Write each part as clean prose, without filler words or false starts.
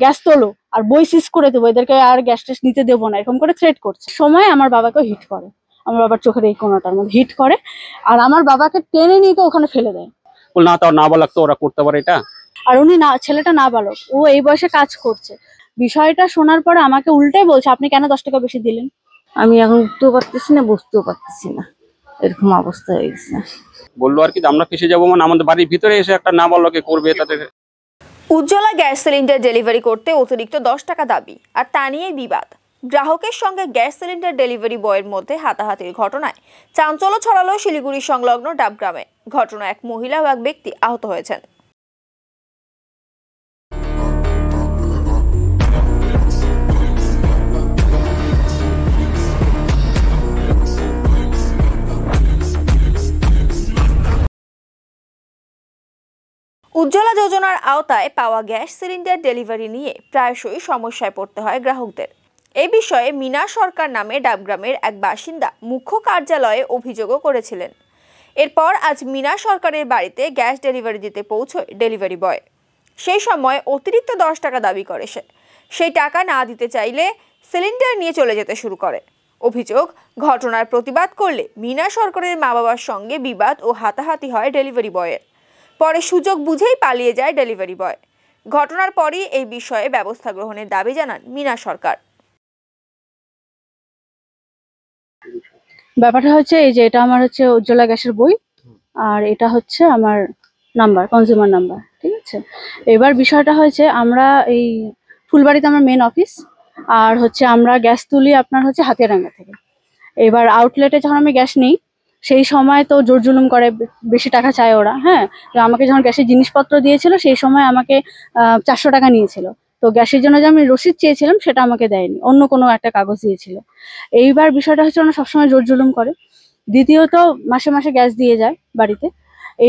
Gas তোলো আর বই সিজ করে দেবো, এদেরকে আর গ্যাস টেস নিতে দেবো না, এরকম করে থ্রেট করছে। সময় আমার বাবাকে হিট করে, আমার বাবার চোখের এই কোণাটার মধ্যে হিট করে, আর আমার বাবাকে টেনে নিয়ে ওখানে ফেলে দেয়। না তাও না বলাক তো ওরা করতে পারে এটা। আর উনি না, ছেলেটা না বালক, ও এই বয়সে কাজ করছে। বিষয়টা শোনার পরে আমাকে উল্টাই বলছে, আপনি কেন 10 টাকা বেশি দিলেন? আমি এখন উঠতেও পারতেছি না, বসতেও পারতেছি না, এরকম অবস্থা হয়ে গেছে। বললো আর কি আমরা ফেসে যাবো, মানে আমাদের বাড়ির ভিতরে এসে একটা না বলকে করবে তাদের। উজ্জ্বলা গ্যাস সিলিন্ডার ডেলিভারি করতে অতিরিক্ত 10 টাকা দাবি, আর তা নিয়ে বিবাদ। গ্রাহকের সঙ্গে গ্যাস সিলিন্ডার ডেলিভারি বয়ের মধ্যে হাতাহাতির ঘটনায় চাঞ্চল্য ছড়ালো শিলিগুড়ি সংলগ্ন ডাবগ্রামে। ঘটনায় এক মহিলা ও এক ব্যক্তি আহত হয়েছেন। উজ্জ্বলা যোজনার আওতায় পাওয়া গ্যাস সিলিন্ডার ডেলিভারি নিয়ে প্রায়শই সমস্যায় পড়তে হয় গ্রাহকদের। এই বিষয়ে মিনা সরকার নামে ডাবগ্রামের এক বাসিন্দা মুখ্য কার্যালয়ে অভিযোগও করেছিলেন। এরপর আজ মিনা সরকারের বাড়িতে গ্যাস ডেলিভারি দিতে পৌঁছয় ডেলিভারি বয়। সেই সময় অতিরিক্ত 10 টাকা দাবি করে সে। সেই টাকা না দিতে চাইলে সিলিন্ডার নিয়ে চলে যেতে শুরু করে। অভিযোগ, ঘটনার প্রতিবাদ করলে মিনা সরকারের মা বাবার সঙ্গে বিবাদ ও হাতাহাতি হয় ডেলিভারি বয়ের। পরে সুযোগ বুঝেই পালিয়ে যায় ডেলিভারি বয়। ঘটনার পরই এই বিষয়ে ব্যবস্থা গ্রহণের দাবি জানান মিনা সরকার। ব্যাপারটা হচ্ছে এই যে, এটা আমার হচ্ছে উজ্জ্বলা গ্যাসের বই, আর এটা হচ্ছে আমার নাম্বার, কনজিউমার নাম্বার, ঠিক আছে। এবার বিষয়টা হয়েছে, আমরা এই ফুলবাড়িতে আমার মেন অফিস, আর হচ্ছে আমরা গ্যাস তুলি আপনার হচ্ছে হাতিয়ারাঙ্গা থেকে। এবার আউটলেটে যখন আমি গ্যাস নিই, সেই সময় তো জোর জুলুম করে, বেশি টাকা চায় ওরা। হ্যাঁ, তো আমাকে যখন গ্যাসের জিনিসপত্র দিয়েছিল সেই সময় আমাকে 400 টাকা নিয়েছিল। তো গ্যাসের জন্য যে আমি রসিদ চেয়েছিলাম সেটা আমাকে দেয়নি, অন্য কোনো একটা কাগজ দিয়েছিল। এইবার বিষয়টা হচ্ছে ওরা সবসময় জোর জুলুম করে। দ্বিতীয়ত মাসে মাসে গ্যাস দিয়ে যায় বাড়িতে।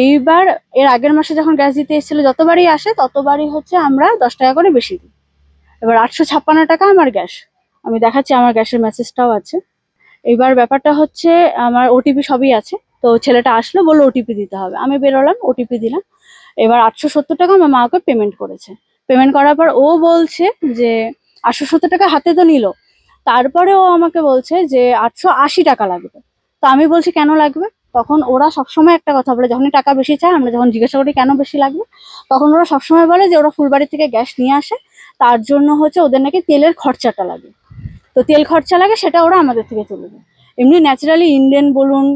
এইবার এর আগের মাসে যখন গ্যাস দিতে এসেছিল, যতবারই আসে ততবারই হচ্ছে আমরা 10 টাকা করে বেশি দিই। এবার 856 টাকা আমার গ্যাস, আমি দেখাচ্ছি, আমার গ্যাসের মেসেজটাও আছে। এবার ব্যাপারটা হচ্ছে আমার ওটিপি সবই আছে। তো ছেলেটা আসলো, বললো ওটিপি দিতে হবে, আমি বেরোলাম, ওটিপি দিলাম। এবার 870 টাকা আমার মা ওকে পেমেন্ট করেছে। পেমেন্ট করার পর ও বলছে যে 870 টাকা হাতে তো নিল, তারপরে ও আমাকে বলছে যে 880 টাকা লাগবে। তো আমি বলছি কেন লাগবে? তখন ওরা সবসময় একটা কথা বলে, যখনই টাকা বেশি চায়, আমরা যখন জিজ্ঞাসা করি কেন বেশি লাগবে, তখন ওরা সবসময় বলে যে ওরা ফুলবাড়ি থেকে গ্যাস নিয়ে আসে, তার জন্য হচ্ছে ওদের নাকি তেলের খরচাটা লাগে। তো তেল খরচা লাগে, সেটা ওরা আমাদের থেকে তুলে দেয়। এমনি ন্যাচারালি ইন্ডিয়ান বলুন,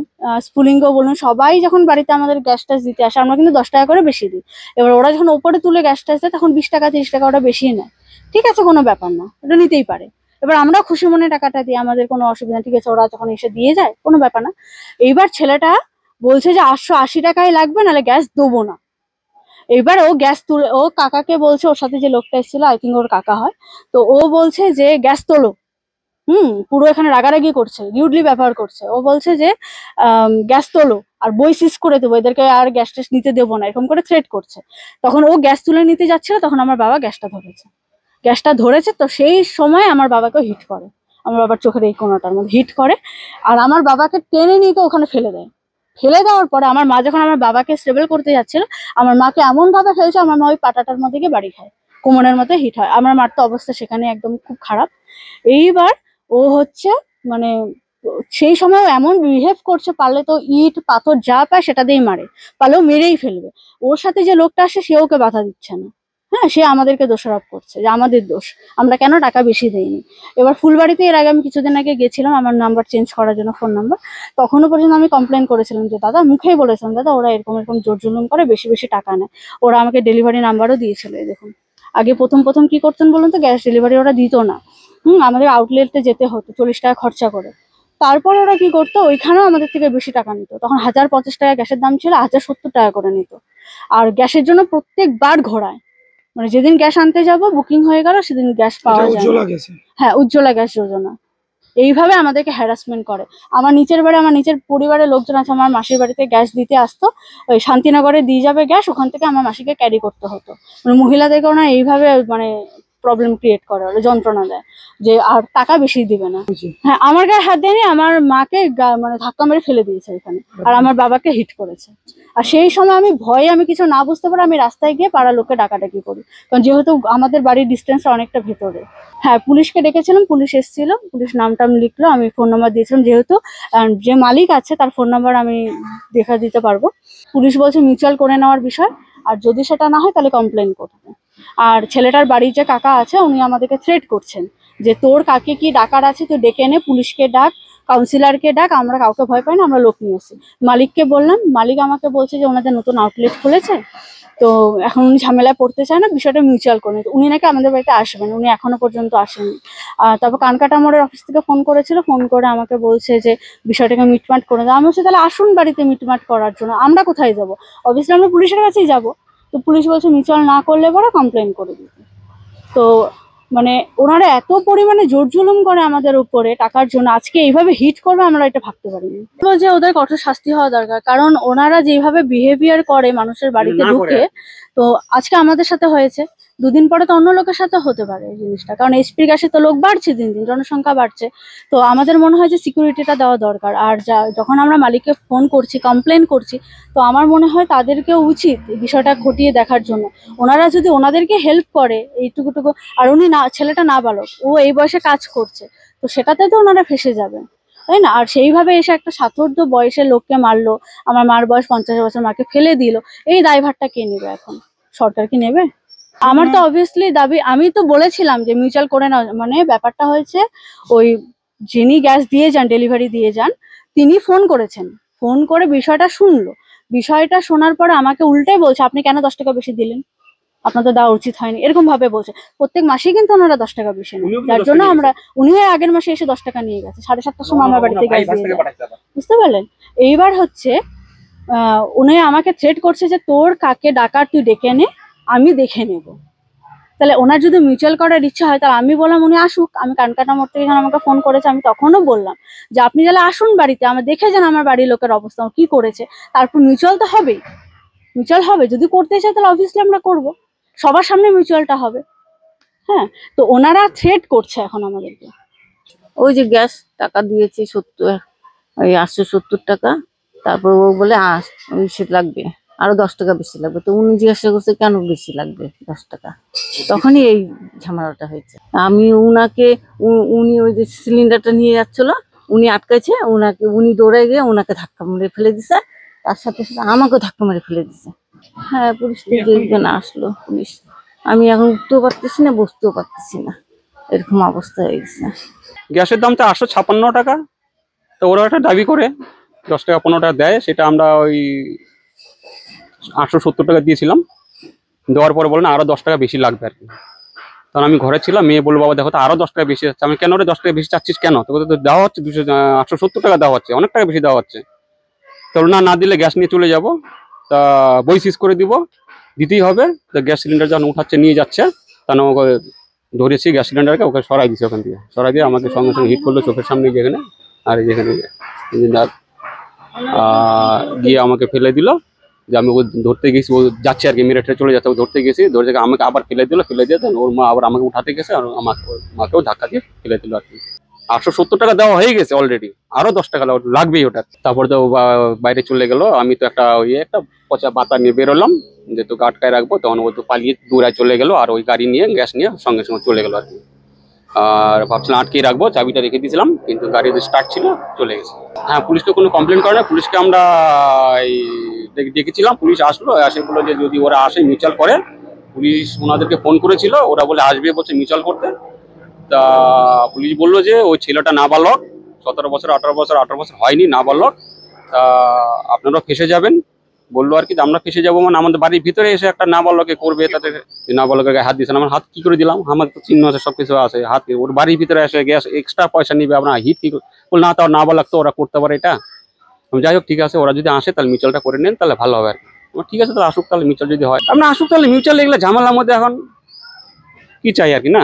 স্ফুলিঙ্গ বলুন, সবাই যখন বাড়িতে আমাদের গ্যাস ট্যাস দিতে আসে, আমরা কিন্তু 10 টাকা করে বেশি দিই। এবার ওরা যখন ওপরে তুলে গ্যাস ট্যাস দেয়, তখন 20 টাকা 30 টাকা ওরা বেশি নেয়। ঠিক আছে, কোনো ব্যাপার না, ওটা নিতেই পারে। এবার আমরা খুশি মনে টাকাটা দিই, আমাদের কোনো অসুবিধা, ঠিক আছে, ওরা যখন এসে দিয়ে যায় কোনো ব্যাপার না। এইবার ছেলেটা বলছে যে 880 টাকাই লাগবে, নাহলে গ্যাস দেবো না। এবার ও গ্যাস তুলে, ও কাকাকে বলছে, ওর সাথে যে লোকটা এসেছিল, আই থিঙ্ক ওর কাকা হয়, তো ও বলছে যে গ্যাস তোলো। পুরো এখানে রাগারাগি করছে, রিউডলি ব্যবহার করছে। ও বলছে যে গ্যাস তোলো আর বই সিজ করে দেবো, এদেরকে আর গ্যাস টেস নিতে দেবো না, এরকম করে থ্রেট করছে। তখন ও গ্যাস তুলে নিতে যাচ্ছিল, তখন আমার বাবা গ্যাসটা ধরেছে। তো সেই সময় আমার বাবাকে হিট করে, আমার বাবার চোখের এই কোণাটার মধ্যে হিট করে, আর আমার বাবাকে টেনে নিয়ে ওখানে ফেলে দেয়। ফেলে দেওয়ার পরে আমার মা যখন আমার বাবাকে স্টেবল করতে যাচ্ছিল, আমার মাকে এমন ভাবে ফেলছে, আমার মা ওই পাটাটার মধ্যে গিয়ে বাড়ি খায়, কোমরের মধ্যে হিট হয়। আমার মার তো অবস্থা সেখানে একদম খুব খারাপ। এইবার ও হচ্ছে মানে সেই সময় এমন বিহেভ করছে, পারলে তো ইট পাথর যা পায় সেটা দিয়েই মারে, পারলেও মেরেই ফেলবে। ওর সাথে যে লোকটা আসে, সে ওকে বাধা দিচ্ছে না। হ্যাঁ, সে আমাদেরকে দোষারোপ করছে যে আমাদের দোষ, আমরা কেন টাকা বেশি দেইনি। এবার ফুলবাড়িতে এর আগে আমি কিছুদিন আগে গেছিলাম আমার নাম্বার চেঞ্জ করার জন্য, ফোন নাম্বার। তখনও পর্যন্ত আমি কমপ্লেন করেছিলাম যে দাদা, মুখেই বলেছিলাম, দাদা ওরা এরকম এরকম জোর জুলুম করে, বেশি বেশি টাকা নেয়। ওরা আমাকে ডেলিভারি নাম্বারও দিয়েছিল। এই দেখুন, আগে প্রথম কি করতেন বলুন তো, গ্যাস ডেলিভারি ওরা দিত না। আমাদের আউটলেটে যেতে হতো 40 টাকা খরচা করে। তারপর ওরা কি করতো, ওইখানেও আমাদের থেকে বেশি টাকা নিত। তখন 1050 টাকা গ্যাসের দাম ছিল, 1070 টাকা করে নিত। আর গ্যাসের জন্য প্রত্যেকবার ঘোরায়, মানে যেদিন গ্যাস আনতে যাব বুকিং হয়ে গেল, সেদিন গ্যাস পাওয়া যায় না। হ্যাঁ, উজ্জ্বলা গ্যাস যোজনা। এইভাবে আমাদেরকে হ্যারাসমেন্ট করে। আমার নিচের পরিবারের লোকজন আছে, আমার মাসির বাড়িতে গ্যাস দিতে আসতো, ওই শান্তিনগরে দিয়ে যাবে গ্যাস, ওখান থেকে আমার মাসিকে ক্যারি করতে হতো। মানে মহিলাদেরকে ওরা এইভাবে মানে প্রবলেম ক্রিয়েট করে, ওরা যন্ত্রণা দেয় যে আর টাকা বেশি দিবে না। হ্যাঁ, আমার গায়ে হাত দেয়নি, আমার মাকে মানে ধাক্কা মেরে ফেলে দিয়েছে এখানে, আর আমার বাবাকে হিট করেছে। আর সেই সময় আমি ভয়ে, আমি কিছু না বুঝতে পারি, আমি রাস্তায় গিয়ে পাড়ার লোককে ডাকাডাকি করি, কারণ যেহেতু আমাদের বাড়ির ডিস্টেন্সটা অনেকটা ভেতরে। হ্যাঁ, পুলিশকে ডেকেছিলাম, পুলিশ এসেছিল, পুলিশ নাম টাম লিখলো, আমি ফোন নাম্বার দিয়েছিলাম, যেহেতু যে মালিক আছে তার ফোন নাম্বার আমি দেখা দিতে পারবো। পুলিশ বলছে মিউচুয়াল করে নেওয়ার বিষয়, আর যদি সেটা না হয় তাহলে কমপ্লেন করবে। আর ছেলেটার বাড়ির যে কাকা আছে উনি আমাদেরকে থ্রেট করছেন যে তোর কাকে কি ডাকার আছে তুই ডেকে এনে, পুলিশকে ডাক, কাউন্সিলরকে ডাক, আমরা কাউকে ভয় পাই না, আমরা লোক নিয়ে আসি। মালিককে বললাম, মালিক আমাকে বলছে যে ওনাদের নতুন আউটলেট খুলেছে, তো এখন উনি ঝামেলায় পড়তে চায় না, বিষয়টা মিউচুয়াল করে নিতে। উনি নাকি আমাদের বাড়িতে আসবেন, উনি এখনো পর্যন্ত আসেননি। তারপর কানকাটা মোড়ের অফিস থেকে ফোন করেছিল, ফোন করে আমাকে বলছে যে বিষয়টাকে মিটমাট করে দাও। আমি বলছি তাহলে আসুন বাড়িতে মিটমাট করার জন্য, আমরা কোথায় যাবো? অবভিয়াসলি আমরা পুলিশের কাছেই যাবো। তো পুলিশ বলছে মিউচুয়াল না করলে পরে কমপ্লেন করে দিতে। তো মানে ওনারা এত পরিমাণে জোর জুলুম করে আমাদের উপরে টাকার জন্য, আজকে এইভাবে হিট করবে আমরা এটা ভাবতে পারিনি। বলছে ওদের কঠোর শাস্তি হওয়া দরকার, কারণ ওনারা যেভাবে বিহেভিয়ার করে মানুষের বাড়িতে ঢুকে, তো আজকে আমাদের সাথে হয়েছে, দুদিন পরে তো অন্য লোকের সাথে হতে পারে এই জিনিসটা, কারণ এইচপির কাছে তো লোক বাড়ছে, দিন দিন জনসংখ্যা বাড়ছে। তো আমাদের মনে হয় যে সিকিউরিটিটা দেওয়া দরকার। আর যখন আমরা মালিককে ফোন করছি, কমপ্লেন করছি, তো আমার মনে হয় তাদেরকেও উচিত এই বিষয়টা খতিয়ে দেখার জন্য। ওনারা যদি ওনাদেরকে হেল্প করে এইটুকুটুকু, আর উনি না, ছেলেটা নাবালক, ও এই বয়সে কাজ করছে, তো সেটাতে তো ওনারা ফেঁসে যাবেন, তাই না? আর সেইভাবে এসে একটা সাতর্ধ বয়সের লোককে মারলো, আমার মার বয়স 50 বছর, মাকে ফেলে দিল, এই দায়ভারটা কে নেবে এখন? সরকার কি নেবে? আমার তো অবভিয়াসলি দাবি, আমি তো বলেছিলাম যে মিউচুয়াল করে না, মানে ব্যাপারটা হয়েছে ওই যিনি গ্যাস দিয়ে যান, ডেলিভারি দিয়ে যান, তিনি ফোন করেছেন, ফোন করে বিষয়টা শুনলো, বিষয়টা শোনার পরে আমাকে উল্টাই বলছে আপনি কেন 10 টাকা বেশি দিলেন, আপনার তো দেওয়া উচিত হয়নি, এরকম ভাবে বলছে। প্রত্যেক মাসেই কিন্তু ওনারা 10 টাকা বেশি নেন, যার জন্য আমরা, উনিও আগের মাসে এসে 10 টাকা নিয়ে গেছে, 7:30টার সময় আমার বাড়িতে গ্যাস দিয়ে যায়, বুঝতে পারলেন? এইবার হচ্ছে উনি আমাকে থ্রেট করছে যে তোর কাকে ডাকার তুই ডেকে নে, আমি দেখে নেব। তাহলে ওনার যদি মিউচুয়াল করার ইচ্ছা হয়, তাহলে আমি বললাম উনি আসুক। আমি কানকাটা মোড় থেকে যখন আমাকে ফোন করেছে, আমি তখনও বললাম যে আপনি তাহলে আসুন বাড়িতে, আমার দেখে যান আমার বাড়ির লোকের অবস্থা কি করেছে, তারপর মিউচুয়াল তো হবেই, মিউচুয়াল হবে, যদি করতে চাই তাহলে অবভিয়াসলি আমরা করবো, সবার সামনে মিউচুয়ালটা হবে। হ্যাঁ, তো ওনারা থ্রেট করছে এখন আমাদেরকে। ওই যে গ্যাস টাকা দিয়েছি 70, ওই 870 টাকা, তারপর ও বলে বেশি লাগবে, আরো 10 টাকা বেশি লাগবে। তো উনি জিজ্ঞাসা করছে কেন বেশি লাগবে 10 টাকা, তখনই এই ঝামেলাটা হয়েছে। আমি উনাকে, উনি ওই যে সিলিন্ডারটা নিয়ে যাচ্ছিল, উনি আটকাইছে, উনি দৌড়ে গিয়ে ওনাকে ধাক্কা মেরে ফেলে দিছে, তার সাথে সাথে আমাকেও ধাক্কা মেরে ফেলে দিছে। হ্যাঁ, পুলিশ দেখবে না, আসলো পুলিশ। আমি এখন উঠতেও পারতেছি না, বসতেও পারতেছি না, এরকম অবস্থা হয়ে গেছে। গ্যাসের দাম তো 856 টাকা, তো ওরা একটা দাবি করে 10 টাকা 15 টাকা দেয়, সেটা আমরা ওই 870 টাকা দিয়েছিলাম। দেওয়ার পরে বলেন আরো 10 টাকা বেশি লাগবে আর কি। তখন আমি ঘরে ছিলাম, মেয়ে বলবো বাবা দেখো তো আরো 10 টাকা বেশি যাচ্ছে। আমি কেন রে 10 টাকা বেশি চাচ্ছিস কেন? তোকে তো দেওয়া হচ্ছে 870 টাকা দেওয়া হচ্ছে, অনেক টাকা বেশি দেওয়া হচ্ছে। তো না দিলে গ্যাস নিয়ে চলে যাব, তা বই সিজ করে দিব, দিতেই হবে। তো গ্যাস সিলিন্ডার যখন উঠাচ্ছে নিয়ে যাচ্ছে, তখন ওকে ধরেছি গ্যাস সিলিন্ডারকে, ওকে সরাই দিচ্ছে, ওখান থেকে সরাই দিয়ে আমাকে সঙ্গে সঙ্গে হিট করলো চোখের সামনে যেখানে, আর যেখানে গিয়ে আমাকে ফেলে দিল। যে আমি ও ধরতে গেছি, ও যাচ্ছে আর কি, মেরে চলে যাচ্ছে, ও ধরতে গেছি, ধরে থেকে আমাকে আবার ফেলে দিল, ফেলে দিয়ে ওর মা আবার আমাকে উঠাতে গেছে, আর মাকেও ধাক্কা দিয়ে ফেলে দিল আর কি। 870 টাকা দেওয়া হয়ে গেছে অলরেডি, আরো 10 টাকা লাগবেই ওটা। তারপর তো বাইরে চলে গেল, আমি তো একটা পচা পাতা নিয়ে বেরোলাম, যে তোকে আটকায় রাখবো, তখন ও তো পালিয়ে দূরায় চলে গেল, আর ওই গাড়ি নিয়ে গ্যাস নিয়ে সঙ্গে সঙ্গে চলে গেল আর কি। আর ভাবছিলাম আটকে রাখবো, চাবিটা রেখে দিয়েছিলাম, কিন্তু গাড়ি স্টার্ট ছিল, চলে গেছে। হ্যাঁ, পুলিশ তো কোনো কমপ্লেন করে না, পুলিশকে আমরা ডেকেছিলাম, পুলিশ আসলো, এসে বললো যে যদি ওরা আসে মিউচুয়াল করে। পুলিশ ওনাদেরকে ফোন করেছিল, ওরা বলে আসবে, বলছে মিউচুয়াল করতে। তা পুলিশ বললো যে ওই ছেলেটা নাবালক, 17 বছর 18 বছর হয়নি, নাবালক, তা আপনারা ফেসে যাবেন বললো আর কি। আমরা ফেসে যাবো মানে আমাদের বাড়ির ভিতরে এসে একটা নাবালকে করবে, তাতে নাবালকের গায়ে হাত দিয়েছেন, আমার হাত কি করে দিলাম, আমার তো চিহ্ন আছে, সবকিছু আছে, হাত ওর বাড়ির ভিতরে এসে গ্যাস এক্সট্রা পয়সা নিবে, আপনার হিট কি বল না, তাও নাবালক তো ওরা করতে পারে এটা। যাই হোক, ঠিক আছে, ওরা যদি আসে তাহলে মিউচুয়ালটা করে নেন, তাহলে ভালো হবে আর কি। ঠিক আছে, তাহলে আসুক, তাহলে মিউচুয়াল যদি হয়, আপনার আসুক, তাহলে মিউচুয়াল এগুলো ঝামেলার মধ্যে এখন কি চাই আর কি, না।